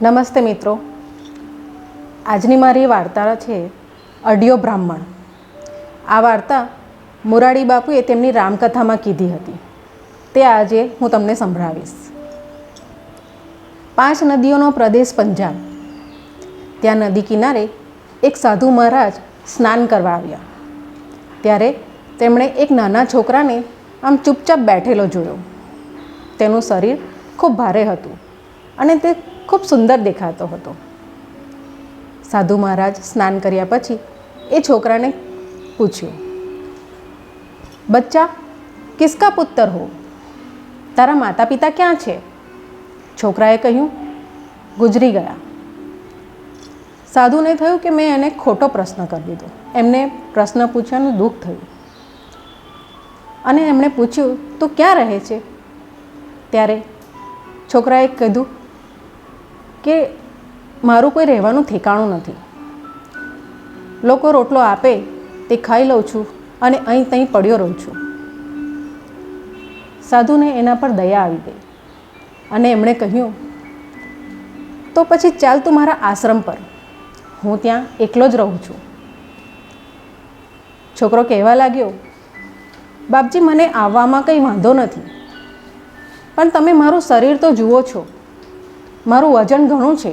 નમસ્તે મિત્રો, આજની મારી વાર્તા છે અડિયો બ્રાહ્મણ. આ વાર્તા મોરારી બાપુએ તેમની રામકથામાં કીધી હતી, તે આજે હું તમને સંભળાવીશ. 5 નદીઓનો પ્રદેશ પંજાબ. ત્યાં નદી કિનારે એક સાધુ મહારાજ સ્નાન કરવા આવ્યા. ત્યારે તેમણે એક નાના છોકરાને આમ ચૂપચાપ બેઠેલો જોયો. તેનું શરીર ખૂબ ભારે હતું અને તે ખૂબ સુંદર દેખાતો હતો. સાધુ મહારાજ સ્નાન કર્યા પછી એ છોકરાને પૂછ્યું, બચ્ચા, કિસકા પુત્ર હો? તારા માતા પિતા ક્યાં છે? છોકરાએ કહ્યું, ગુજરી ગયા. સાધુને થયું કે મેં એને ખોટો પ્રશ્ન કરી દીધો. એમને પ્રશ્ન પૂછવાનું દુઃખ થયું અને એમણે પૂછ્યું, તું ક્યાં રહે છે? ત્યારે છોકરાએ કીધું કે મારું કોઈ રહેવાનું ઠેકાણું નથી. લોકો રોટલો આપે તે ખાઈ લઉં છું અને અહીં ત્યાં પડ્યો રહું છું. સાધુને એના પર દયા આવી ગઈ અને એમણે કહ્યું, તો પછી ચાલ તું મારા આશ્રમ પર, હું ત્યાં એકલો જ રહું છું. છોકરો કહેવા લાગ્યો, બાપજી, મને આવવામાં કંઈ વાંધો નથી, પણ તમે મારું શરીર તો જુઓ છો, મારું વજન ઘણું છે.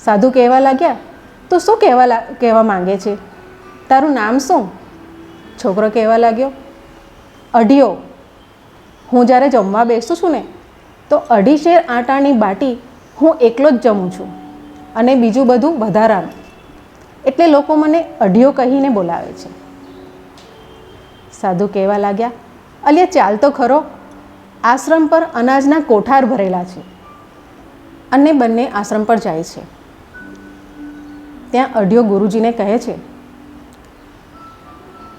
સાધુ કહેવા લાગ્યા, તું શું કહેવા માંગે છે? તારું નામ શું? છોકરો કહેવા લાગ્યો, અઢિયો. હું જ્યારે જમવા બેસું છું ને તો 2.5 શેર આટાની બાટી હું એકલો જ જમું છું અને બીજું બધું વધારાનું, એટલે લોકો મને અઢિયો કહીને બોલાવે છે. સાધુ કહેવા લાગ્યા, અલ્યા ચાલ તો ખરો, આશ્રમ પર અનાજના કોઠાર ભરેલા છે અને બંને આશ્રમ પર જાય છે. ત્યાં અઢિયો ગુરુજીને કહે છે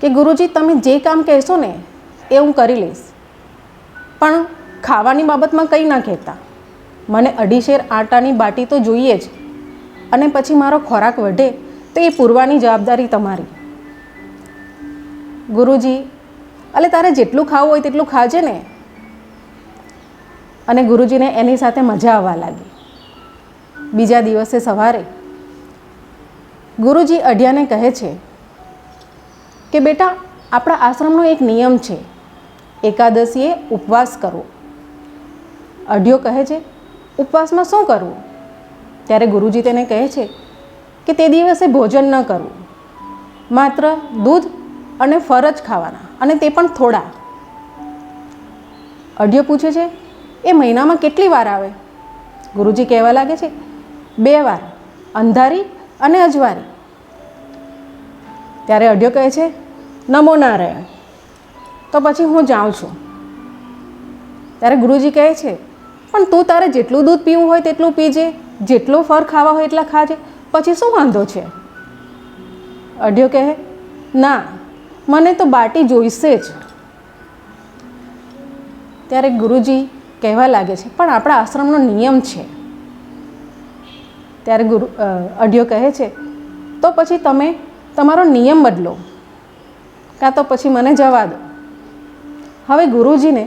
કે ગુરુજી, તમે જે કામ કહેશો ને એ હું કરી લઈશ, પણ ખાવાની બાબતમાં કંઈ ના કહેતા. મને 2.5 શેર આટાની બાટી તો જોઈએ જ, અને પછી મારો ખોરાક વધે તો એ પૂરવાની જવાબદારી તમારી. ગુરુજી, અલે તારે જેટલું ખાવું હોય તેટલું ખાજે ને. અને ગુરુજીને એની સાથે મજા આવવા લાગી. બીજા દિવસે સવારે ગુરુજી અઢિયાને કહે છે કે બેટા, આપણા આશ્રમનો એક નિયમ છે, એકાદશીએ ઉપવાસ કરવો. અઢિયો કહે છે, ઉપવાસમાં શું કરવું? ત્યારે ગુરુજી તેને કહે છે કે તે દિવસે ભોજન ન કરવું, માત્ર દૂધ અને ફળ જ ખાવાના, અને તે પણ થોડા. અઢિયો પૂછે છે, એ મહિનામાં કેટલી વાર આવે? ગુરુજી કહેવા લાગે છે, 2 વાર, અંધારી અને અજવારી. ત્યારે અઢિયો કહે છે, નમો નારાયણ, તો પછી હું જાઉં છું. ત્યારે ગુરુજી કહે છે, પણ તું તારે જેટલું દૂધ પીવું હોય તેટલું પીજે, જેટલું ફળ ખાવા હોય એટલા ખાજે, પછી શું વાંધો છે? અઢિયો કહે, ના, મને તો બાટી જોઈશે જ. ત્યારે ગુરુજી કહેવા લાગે છે, પણ આપણા આશ્રમનો નિયમ છે. ત્યારે અઢિયો કહે છે, તો પછી તમે તમારો નિયમ બદલો, કાં તો પછી મને જવા દો. હવે ગુરુજીને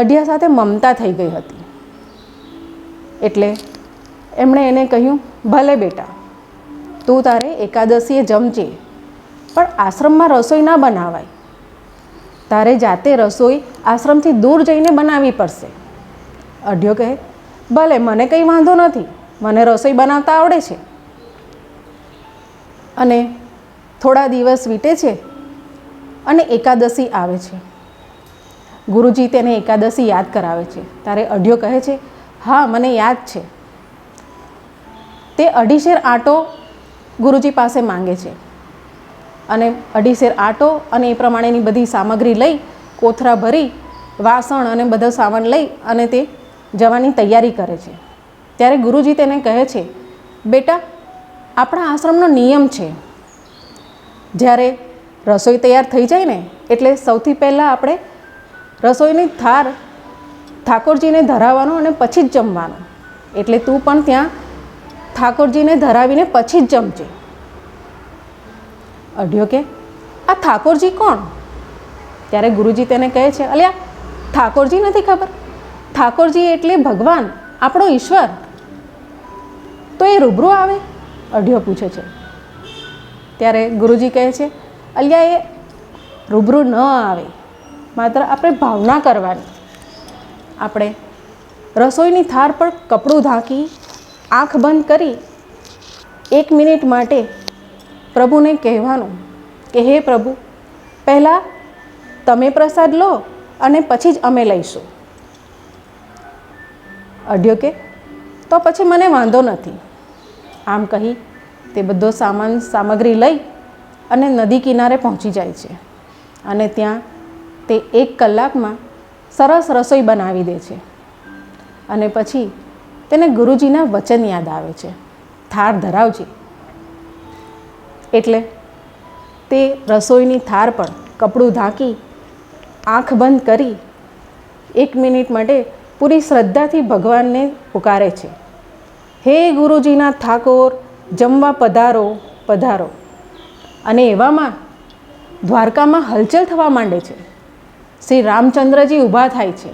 અઢિયા સાથે મમતા થઈ ગઈ હતી, એટલે એમણે એને કહ્યું, ભલે બેટા, તું તારે એકાદશીએ જમજે, પણ આશ્રમમાં રસોઈ ના બનાવાય. તારે જાતે રસોઈ આશ્રમથી દૂર જઈને બનાવવી પડશે. અઢિયો કહે, ભલે, મને કંઈ વાંધો નથી, મને રસોઈ બનાવતા આવડે છે. અને થોડા દિવસ વીતે છે અને એકાદશી આવે છે. ગુરુજી તેને એકાદશી યાદ કરાવે છે. ત્યારે અઢિયો કહે છે, હા, મને યાદ છે. તે 2.5 શેર આટો ગુરુજી પાસે માંગે છે અને 2.5 શેર આટો અને એ પ્રમાણેની બધી સામગ્રી લઈ, કોથરા ભરી, વાસણ અને બધો સામાન લઈ અને તે જવાની તૈયારી કરે છે. ત્યારે ગુરુજી તેને કહે છે, બેટા, આપણા આશ્રમનો નિયમ છે, જ્યારે રસોઈ તૈયાર થઈ જાય ને એટલે સૌથી પહેલાં આપણે રસોઈની થાળ ઠાકોરજીને ધરાવવાનો અને પછી જ જમવાનો. એટલે તું પણ ત્યાં ઠાકોરજીને ધરાવીને પછી જ જમજે. અઢિયો કે, આ ઠાકોરજી કોણ? ત્યારે ગુરુજી તેને કહે છે, અલ્યા, ઠાકોરજી નથી ખબર? ઠાકોરજી એટલે ભગવાન, આપણો ઈશ્વર તો એ રૂબરૂ આવે? અઢિયો પૂછે છે. ત્યારે ગુરુજી કહે છે, અલ્યા એ રૂબરૂ ન આવે, માત્ર આપણે ભાવના કરવાની. આપણે રસોઈની થાળ પર કપડું ઢાંકી આંખ બંધ કરી 1 મિનિટ માટે પ્રભુને કહેવાનું કે હે પ્રભુ, પહેલાં તમે પ્રસાદ લો અને પછી જ અમે લઈશું. અઢિયો કે તો પછી મને વાંધો નથી. આમ કહી તે બધો સામગ્રી લઈ અને નદી કિનારે પહોંચી જાય છે અને ત્યાં તે 1 કલાકમાં સરસ રસોઈ બનાવી દે છે. અને પછી તેને ગુરુજીના વચન યાદ આવે છે, થાળ ધરાવજે. એટલે તે રસોઈની થાળ પર કપડું ઢાંકી આંખ બંધ કરી 1 મિનિટ માટે પૂરી શ્રદ્ધાથી ભગવાનને પુકારે છે, હે ગુરુજીના ઠાકોર, જમવા પધારો પધારો. અને એવામાં દ્વારકામાં હલચલ થવા માંડે છે. શ્રી રામચંદ્રજી ઊભા થાય છે.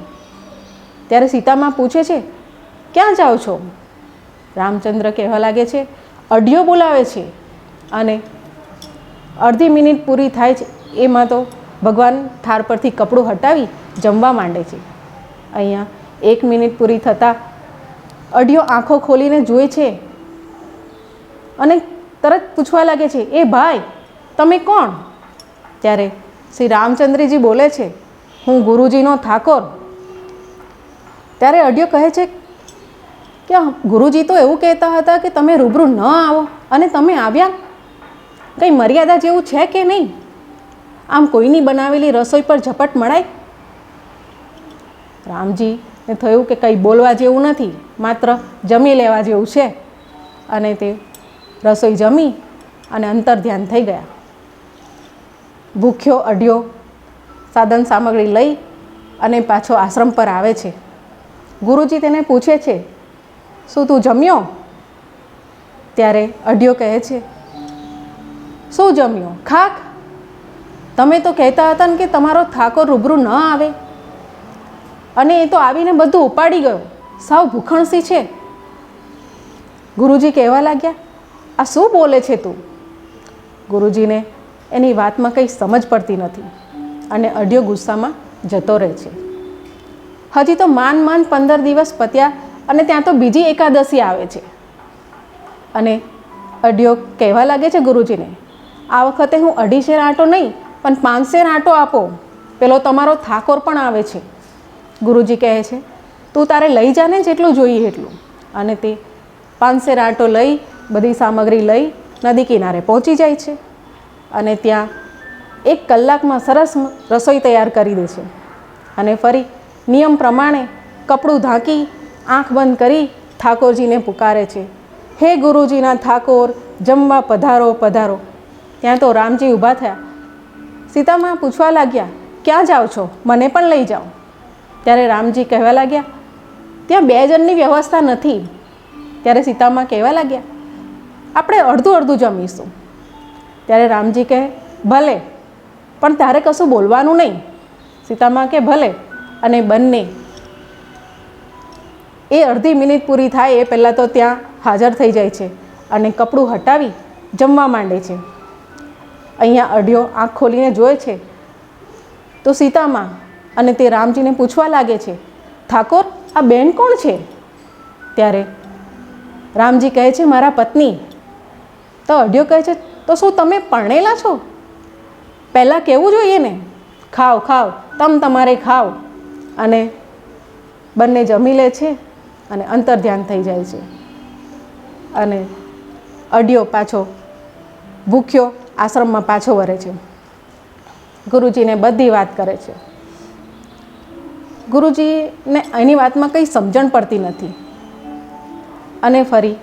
ત્યારે સીતામાં પૂછે છે, ક્યાં જાઓ છો? રામચંદ્ર કહેવા લાગે છે, અઢિયો બોલાવે છે. અને અડધી મિનિટ પૂરી થાય છે એમાં તો ભગવાન થાળ પરથી કપડું હટાવી જમવા માંડે છે. અહીંયા 1 મિનિટ પૂરી થતાં અઢિયો આંખો ખોલીને જુએ છે અને તરત પૂછવા લાગે છે, એ ભાઈ તમે કોણ? ત્યારે શ્રી રામચંદ્રજી બોલે છે, હું ગુરુજીનો ઠાકોર. ત્યારે અઢિયો કહે છે કે ગુરુજી તો એવું કહેતા હતા કે તમે રૂબરૂ ન આવો અને તમે આવ્યા. કંઈ મર્યાદા જેવું છે કે નહીં? આમ કોઈની બનાવેલી રસોઈ પર ઝપટ મળાય? રામજીને થયું કે કંઈ બોલવા જેવું નથી, માત્ર જમી લેવા જેવું છે. અને તે રસોઈ જમી અને અંતર ધ્યાન થઈ ગયા. ભૂખ્યો અઢિયો સાધન સામગ્રી લઈ અને પાછો આશ્રમ પર આવે છે. ગુરુજી તેને પૂછે છે, શું તું જમ્યો? ત્યારે અઢિયો કહે છે, શું જમ્યો? ખાક. તમે તો કહેતા હતા ને કે તમારો ઠાકોર રૂબરૂ ન આવે, અને એ તો આવીને બધું ઉપાડી ગયો, સાવ ભૂખણસી છે. ગુરુજી કહેવા લાગ્યા, આ શું બોલે છે તું? ગુરુજીને એની વાતમાં કંઈ સમજ પડતી નથી અને અઢિયો ગુસ્સામાં જતો રહે છે. હજી તો માંડ 15 દિવસ પત્યા અને ત્યાં તો બીજી એકાદશી આવે છે. અને અઢિયો કહેવા લાગે છે ગુરુજીને, આ વખતે હું 2.5 શેર આટો નહીં પણ 5 શેર આટો આપો, પેલો તમારો ઠાકોર પણ આવે છે. ગુરુજી કહે છે, તું તારે લઈ જાને જેટલું જોઈએ એટલું. અને તે 5 શેર આટો લઈ બધી સામગ્રી લઈ નદી કિનારે પહોંચી જાય છે અને ત્યાં 1 કલાકમાં સરસ રસોઈ તૈયાર કરી દે છે. અને ફરી નિયમ પ્રમાણે કપડું ઢાંકી આંખ બંધ કરી ઠાકોરજીને પુકારે છે, હે ગુરુજીના ઠાકોર, જમવા પધારો પધારો. ત્યાં તો રામજી ઊભા થયા. સીતામાં પૂછવા લાગ્યા, ક્યાં જાઓ છો? મને પણ લઈ જાઓ. ત્યારે રામજી કહેવા લાગ્યા, ત્યાં 2 જણની વ્યવસ્થા નથી. ત્યારે સીતામાં કહેવા લાગ્યા, આપણે અડધું જમીશું. ત્યારે રામજી કહે, ભલે, પણ તારે કશું બોલવાનું નહીં. સીતામાં કે ભલે. અને બંને એ અડધી મિનિટ પૂરી થાય એ પહેલાં તો ત્યાં હાજર થઈ જાય છે અને કપડું હટાવી જમવા માંડે છે. અહીંયા અઢિયો આંખ ખોલીને જોવે છે તો સીતામાં અને તે રામજીને પૂછવા લાગે છે, ઠાકોર, આ બેન કોણ છે? ત્યારે રામજી કહે છે, મારા પત્ની. તો અઢિયો કહે છે, તો શું તમે પરણેલા છો? પહેલાં કહેવું જોઈએ ને, ખાઓ ખાઓ, તમારે ખાઓ. અને બંને જમી લે છે અને અંતર ધ્યાન થઈ જાય છે. અને અઢિયો પાછો ભૂખ્યો આશ્રમમાં પાછો વળે છે. ગુરુજીને બધી વાત કરે છે. ગુરુજીને એની વાતમાં કંઈ સમજણ પડતી નથી. અને ફરી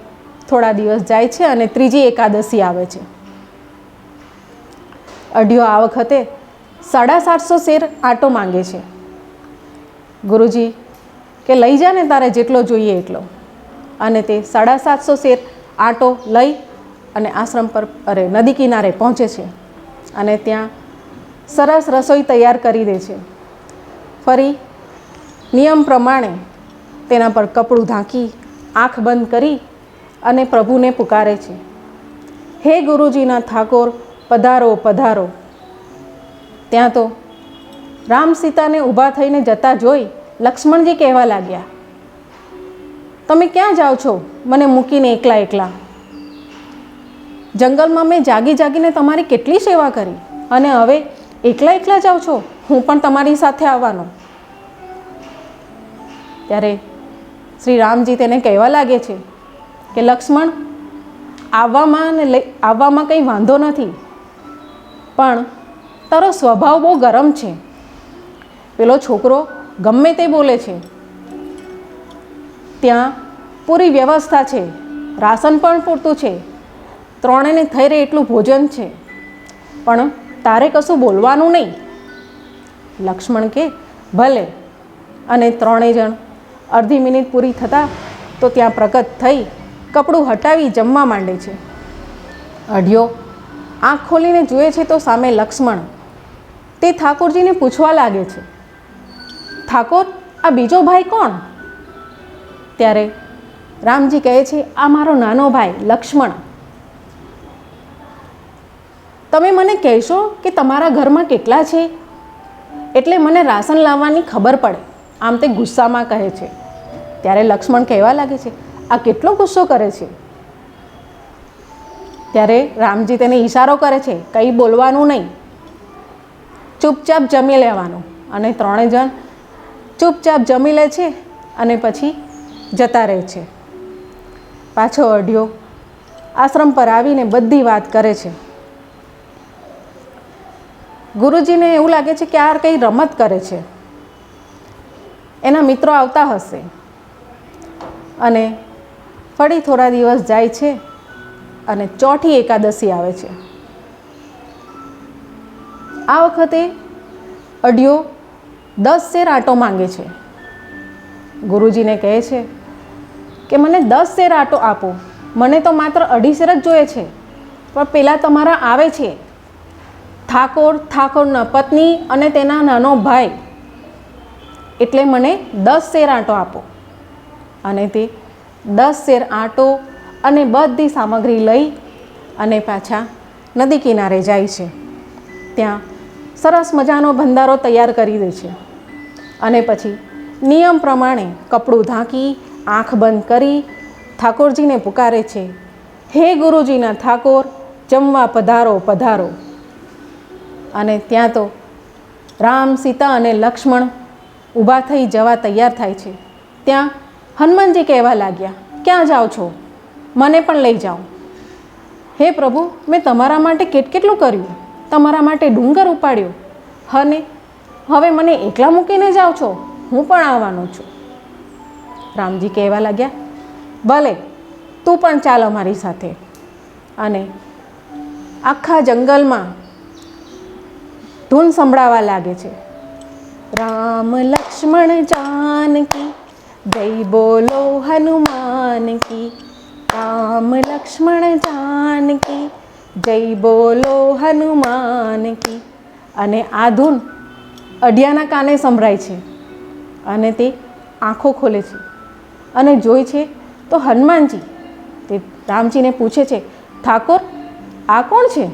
થોડા દિવસ જાય છે અને ત્રીજી એકાદશી આવે છે. અઢિયો આ વખતે 750 શેર આટો માંગે છે. ગુરુજી કે લઈ જા ને તારે જેટલો જોઈએ એટલો. અને તે 750 શેર આટો લઈ અને આશ્રમ પર નદી કિનારે પહોંચે છે અને ત્યાં સરસ રસોઈ તૈયાર કરી દે છે. ફરી નિયમ પ્રમાણે તેના પર કપડું ઢાંકી આંખ બંધ કરી અને પ્રભુને પુકારે છે, હે ગુરુજીના ઠાકોર, પધારો પધારો. ત્યાં તો રામ સીતાને ઊભા થઈને જતા જોઈ લક્ષ્મણજી કહેવા લાગ્યા, તમે ક્યાં જાઓ છો મને મૂકીને એકલા એકલા? જંગલમાં મેં જાગી જાગીને તમારી કેટલી સેવા કરી અને હવે એકલા એકલા જાઓ છો? હું પણ તમારી સાથે આવવાનો. ત્યારે શ્રી રામજી તેને કહેવા લાગે છે કે લક્ષ્મણ, આવવામાં કંઈ વાંધો નથી, પણ તારો સ્વભાવ બહુ ગરમ છે. પેલો છોકરો ગમે તે બોલે છે. ત્યાં પૂરી વ્યવસ્થા છે, રાશન પણ પૂરતું છે, ત્રણેયને થઈ રહે એટલું ભોજન છે, પણ તારે કશું બોલવાનું નહીં. લક્ષ્મણ કે ભલે. અને ત્રણેય જણ અડધી મિનિટ પૂરી થતાં તો ત્યાં પ્રગટ થઈ કપડું હટાવી જમવા માંડે છે. અઢિયો આંખ ખોલીને જુએ છે તો સામે લક્ષ્મણ. તે ઠાકોરજીને પૂછવા લાગે છે, ઠાકોર, આ બીજો ભાઈ કોણ? ત્યારે રામજી કહે છે, આ મારો નાનો ભાઈ લક્ષ્મણ. તમે મને કહેશો કે તમારા ઘરમાં કેટલા છે, એટલે મને રાશન લાવવાની ખબર પડે. આમ તે ગુસ્સામાં કહે છે. ત્યારે લક્ષ્મણ કહેવા લાગે છે, આ કેટલો ગુસ્સો કરે છે? ત્યારે રામજી તેને ઈશારો કરે છે, કંઈ બોલવાનું નહીં, ચૂપચાપ જમી લેવાનું. અને ત્રણેય જણ ચૂપચાપ જમી લે છે અને પછી જતા રહે છે. પાછો અઢિયો આશ્રમ પર આવીને બધી વાત કરે છે. ગુરુજીને એવું લાગે છે કે આ કંઈ રમત કરે છે, એના મિત્રો આવતા હશે. અને ફરી થોડા દિવસ જાય છે અને ચોથી એકાદશી આવે છે. આ વખતે અઢિયો 10 શેર આટો માંગે છે. ગુરુજીને કહે છે કે મને 10 શેર આટો આપો, મને તો માત્ર 2.5 શેર જ જોઈએ છે, પણ પેલા તમારા આવે છે ઠાકોરના પત્ની અને તેના નાનો ભાઈ, એટલે મને 10 શેર આટો આપો. અને તે 10 શેર આટો અને બધી સામગ્રી લઈ અને પાછા નદી કિનારે જાય છે. ત્યાં સરસ મજાનો ભંડારો તૈયાર કરી દે છે અને પછી નિયમ પ્રમાણે કપડું ઢાંકી આંખ બંધ કરી ઠાકોરજીને પુકારે છે, હે ગુરુજીના ઠાકોર, જમવા પધારો પધારો. અને ત્યાં તો રામ, સીતા અને લક્ષ્મણ ઊભા થઈ જવા તૈયાર થાય છે. ત્યાં હનુમાનજી કહેવા લાગ્યા, ક્યાં જાઓ છો? મને પણ લઈ જાઓ. હે પ્રભુ, મેં તમારા માટે કેટલું કર્યું, તમારા માટે ડુંગર ઉપાડ્યો, અને હવે મને એકલા મૂકીને જાઓ છો? હું પણ આવવાનો છું. રામજી કહેવા લાગ્યા, ભલે, તું પણ ચાલ અમારી સાથે. અને આખા જંગલમાં ધૂન સંભળાવા લાગે છે, રામ લક્ષ્મણ જાનકી જય બોલો હનુમાન કી, રામ લક્ષ્મણ જાનકી જય બોલો હનુમાન કી. અને આ ધૂન અઢિયાના કાને સંભળાય છે અને તે આંખો ખોલે છે અને જોઈ છે તો હનુમાનજી. તે રામજીને પૂછે છે, ઠાકોર, આ કોણ છે?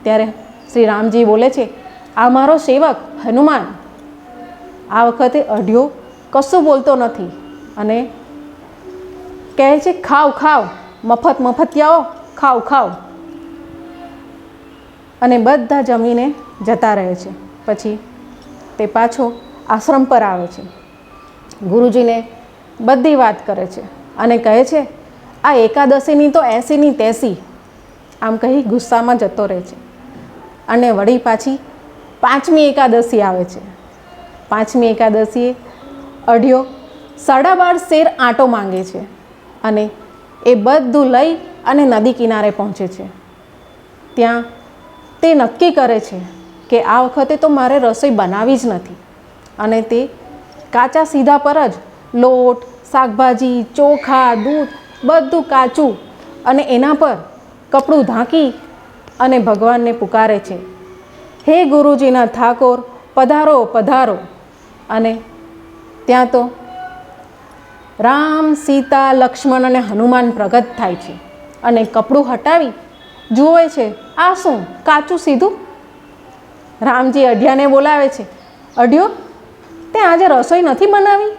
ત્યારે શ્રી રામજી બોલે છે, આ મારો સેવક હનુમાન. આ વખતે અઢિયો કશું બોલતો નથી અને કહે છે, ખાવ ખાવ, મફતિયાઓ, ખાવ ખાવ. અને બધા જમીને જતા રહે છે. પછી તે પાછો આશ્રમ પર આવે છે, ગુરુજીને બધી વાત કરે છે અને કહે છે, આ એકાદશીની તો 80ની 83, આમ કહી ગુસ્સામાં જતો રહે છે. અને વળી પાછી 5મી એકાદશી આવે છે. 5મી એકાદશીએ અઢિયો 12.5 શેર આટો માંગે છે અને એ બધું લઈ અને નદી કિનારે પહોંચે છે. ત્યાં તે નક્કી કરે છે કે આ વખતે તો મારે રસોઈ બનાવી જ નથી, અને તે કાચા સીધા પર જ લોટ, શાકભાજી, ચોખા, દૂધ બધું કાચું અને એના પર કપડું ઢાંકી અને ભગવાનને પુકારે છે, હે ગુરુજીના ઠાકોર, પધારો પધારો. અને ત્યાં તો રામ, સીતા, લક્ષ્મણ અને હનુમાન પ્રગટ થાય છે અને કપડું હટાવી જુએ છે, આ શું કાચું સીધું? રામજી અઢિયાને બોલાવે છે, અઢિયો તે આજે રસોઈ નથી બનાવી?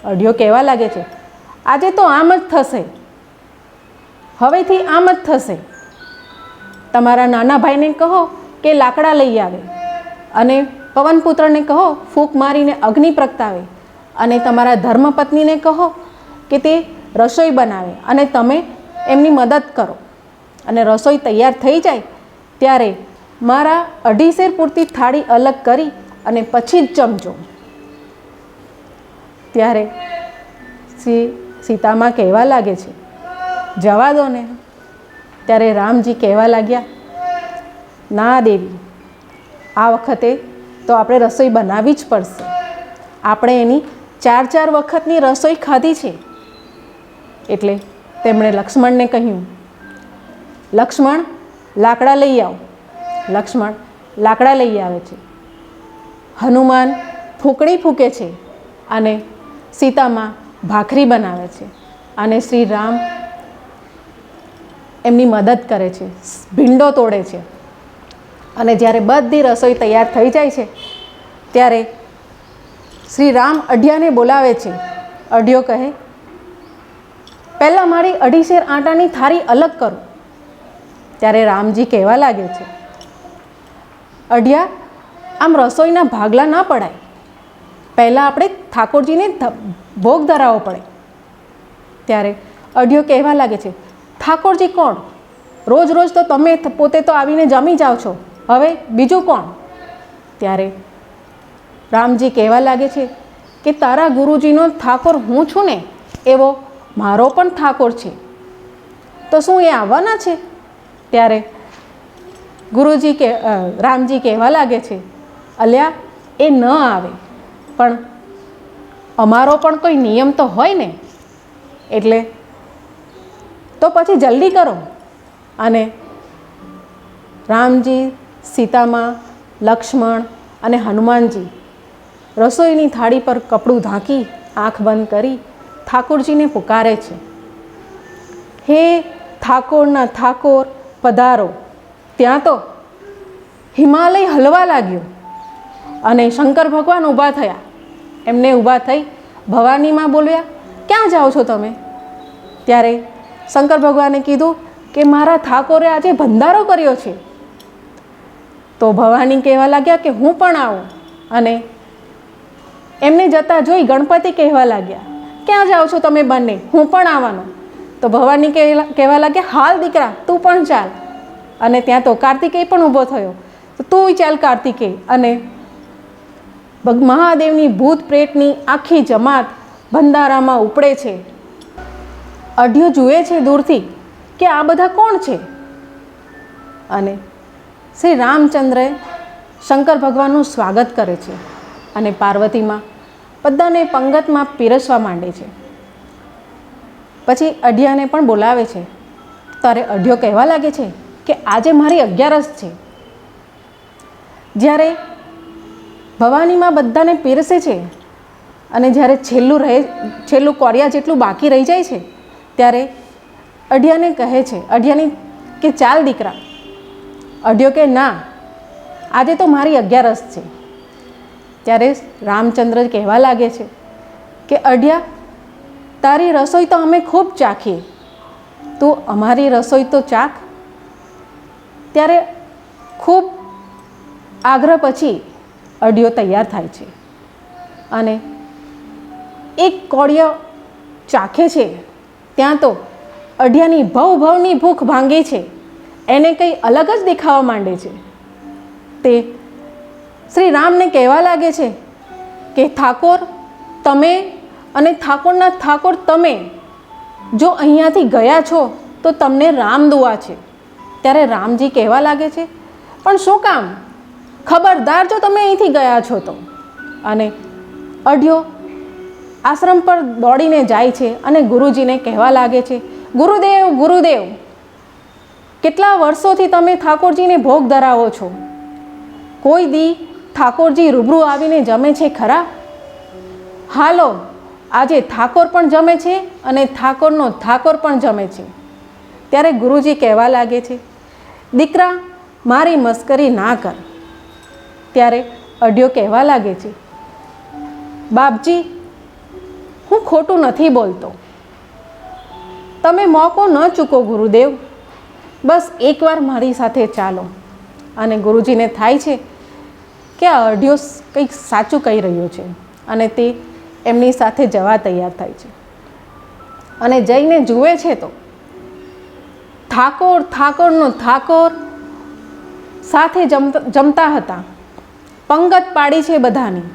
અઢિયો કહેવા લાગે છે, આજે તો આમ જ થશે, હવેથી આમ જ થશે. તમારા નાના ભાઈને કહો કે લાકડા લઈ આવે અને પવનપુત્રને કહો ફૂંક મારીને અગ્નિ પ્રગટાવે અને તમારા ધર્મપત્નીને કહો કે તે રસોઈ બનાવે અને તમે એમની મદદ કરો. અને રસોઈ તૈયાર થઈ જાય ત્યારે મારા 2.5 સેર પૂરતી થાળી અલગ કરી અને પછી જ જમજો. ત્યારે સીતામાં કહેવા લાગે છે, જવા દો ને. ત્યારે રામજી કહેવા લાગ્યા, ના દેવી, આ વખતે તો આપણે રસોઈ બનાવવી જ પડશે. આપણે એની 4 વખતની રસોઈ ખાધી છે. એટલે તેમણે લક્ષ્મણને કહ્યું, લક્ષ્મણ લાકડા લઈ આવ. લક્ષ્મણ લાકડા લઈ આવે છે. હનુમાન ફૂંકણી ફૂંકે છે અને સીતામાં ભાખરી બનાવે છે અને શ્રી રામ એમની મદદ કરે છે, ભીંડો તોડે છે. અને જ્યારે બધી રસોઈ તૈયાર થઈ જાય છે ત્યારે શ્રી રામ અઢિયાને બોલાવે છે. અઢિયો કહે, પહેલાં મારી 2.5 સેર આટાની થાળી અલગ કરો. ત્યારે રામજી કહેવા લાગે છે, અઢિયા આમ રસોઈના ભાગલા ના પડાય, પહેલાં આપણે ઠાકોરજીને ભોગ ધરાવવો પડે. ત્યારે અઢિયો કહેવા લાગે છે, ઠાકોરજી કોણ? રોજ રોજ તો તમે પોતે તો આવીને જમી જાઓ છો, હવે બીજું કોણ? ત્યારે રામજી કહેવા લાગે છે કે તારા ગુરુજીનો ઠાકોર હું છું ને, એવો મારો પણ ઠાકોર છે, તો શું એ આવવાના છે? ત્યારે રામજી કહેવા લાગે છે, અલ્યા એ ન આવે, પણ અમારો પણ કોઈ નિયમ તો હોય ને, એટલે તો પછી જલ્દી કરો. અને રામજી, સીતામાં, લક્ષ્મણ અને હનુમાનજી રસોઈની થાળી પર કપડું ઢાંકી આંખ બંધ કરી ઠાકોરજીને પુકારે છે, હે ઠાકોરના ઠાકોર પધારો. ત્યાં તો હિમાલય હલવા લાગ્યો અને શંકર ભગવાન ઊભા થયા. એમને ઊભા થઈ ભવાનીમાં બોલ્યા, ક્યાં જાઓ છો તમે? ત્યારે શંકર ભગવાને કીધું કે મારા ઠાકોરે આજે ભંડારો કર્યો છે. તો ભવાની કહેવા લાગ્યા કે હું પણ આવું. અને એમને જતા જોઈ ગણપતિ કહેવા લાગ્યા, ક્યાં જાઓ છો તમે બંને? હું પણ આવવાનો. તો ભવાની કહેવા લાગ્યા, હાલ દીકરા તું પણ ચાલ. અને ત્યાં તો કાર્તિકેય પણ ઊભો થયો, તો તું ચાલ કાર્તિકેય. અને મહાદેવની ભૂત પ્રેતની આખી જમાત ભંડારામાં ઉપડે છે. અઢિયો જુએ છે દૂરથી કે આ બધા કોણ છે. અને શ્રી રામચંદ્રએ શંકર ભગવાનનું સ્વાગત કરે છે અને પાર્વતીમાં બધાને પંગતમાં પીરસવા માંડે છે. પછી અઢિયાને પણ બોલાવે છે. ત્યારે અઢિયો કહેવા લાગે છે કે આજે મારી 11સ છે. જ્યારે ભવાનીમાં બધાને પીરસે છે અને જ્યારે છેલ્લું કોરિયા જેટલું બાકી રહી જાય છે ત્યારે અઢિયાને કહે છે, અઢિયાની કે ચાલ દીકરા. અઢિયો કે ના, આજે તો મારી 11સ છે. ત્યારે રામચંદ્ર કહેવા લાગે છે કે અઢિયા, તારી રસોઈ તો અમે ખૂબ ચાખીએ, તું અમારી રસોઈ તો ચાખ. ત્યારે ખૂબ આગ્રહ પછી અઢિયો તૈયાર થાય છે અને એક કોળિયો ચાખે છે. ત્યાં તો અઢિયાની ભવની ભૂખ ભાંગે છે. એને કંઈ અલગ જ દેખાવા માંડે છે. તે શ્રી રામને કહેવા લાગે છે કે ઠાકોર તમે અને ઠાકોરના ઠાકોર તમે જો અહીંયાથી ગયા છો તો તમને રામ દુઆ છે. ત્યારે રામજી કહેવા લાગે છે, પણ શું કામ? ખબરદાર જો તમે અહીંથી ગયા છો તો. અને અઢિયો આશ્રમ પર દોડીને જાય છે અને ગુરુજીને કહેવા લાગે છે, ગુરુદેવ ગુરુદેવ, કેટલા વર્ષોથી તમે ઠાકોરજીને ભોગ ધરાવો છો, કોઈ દી ઠાકોરજી રૂબરૂ આવીને જમે છે ખરા? હાલો આજે ઠાકોર પણ જમે છે અને ઠાકોરનો ઠાકોર પણ જમે છે. ત્યારે ગુરુજી કહેવા લાગે છે, દીકરા મારી મસ્કરી ના કર. ત્યારે અઢિયો કહેવા લાગે છે, બાપજી હું ખોટું નથી બોલતો. તમે મોકો ન ચૂકો ગુરુદેવ, બસ એકવાર મારી સાથે ચાલો. અને ગુરુજીને થાય છે કે આ અઢિયો કંઈક સાચું કહી રહ્યો છે અને તે એમની સાથે જવા તૈયાર થાય છે. અને જઈને જુએ છે તો ઠાકોરનો ઠાકોર સાથે જમતા હતા. પંગત પાડી છે બધાની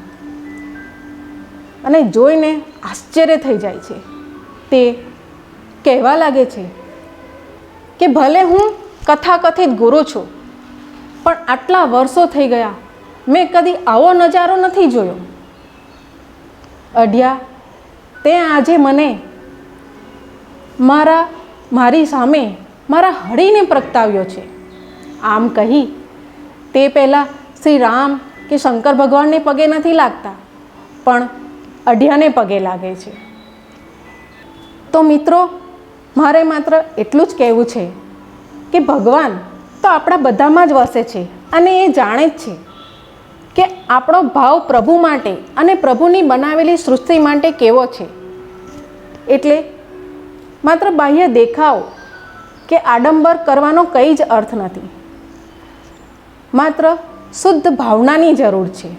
અને જોઈને આશ્ચર્ય થઈ જાય છે. તે કહેવા લાગે છે કે ભલે હું કથાકથિત ગુરુ છું, પણ આટલા વર્ષો થઈ ગયા મેં કદી આવો નજારો નથી જોયો. અઢિયા તે આજે મને મારી સામે મારા હળીને પ્રગટાવ્યો છે. આમ કહી તે પહેલાં શ્રી રામ કે શંકર ભગવાનને પગે નથી લાગતા, પણ અઢિયાને પગે લાગે છે. તો મિત્રો, મારે માત્ર એટલું જ કહેવું છે કે ભગવાન તો આપણા બધામાં જ વસે છે અને એ જાણે જ છે કે આપણો ભાવ પ્રભુ માટે અને પ્રભુની બનાવેલી સૃષ્ટિ માટે કેવો છે. એટલે માત્ર બાહ્ય દેખાવ કે આડંબર કરવાનો કંઈ જ અર્થ નથી. માત્ર શુદ્ધ ભાવનાની જરૂર છે.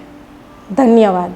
ધન્યવાદ.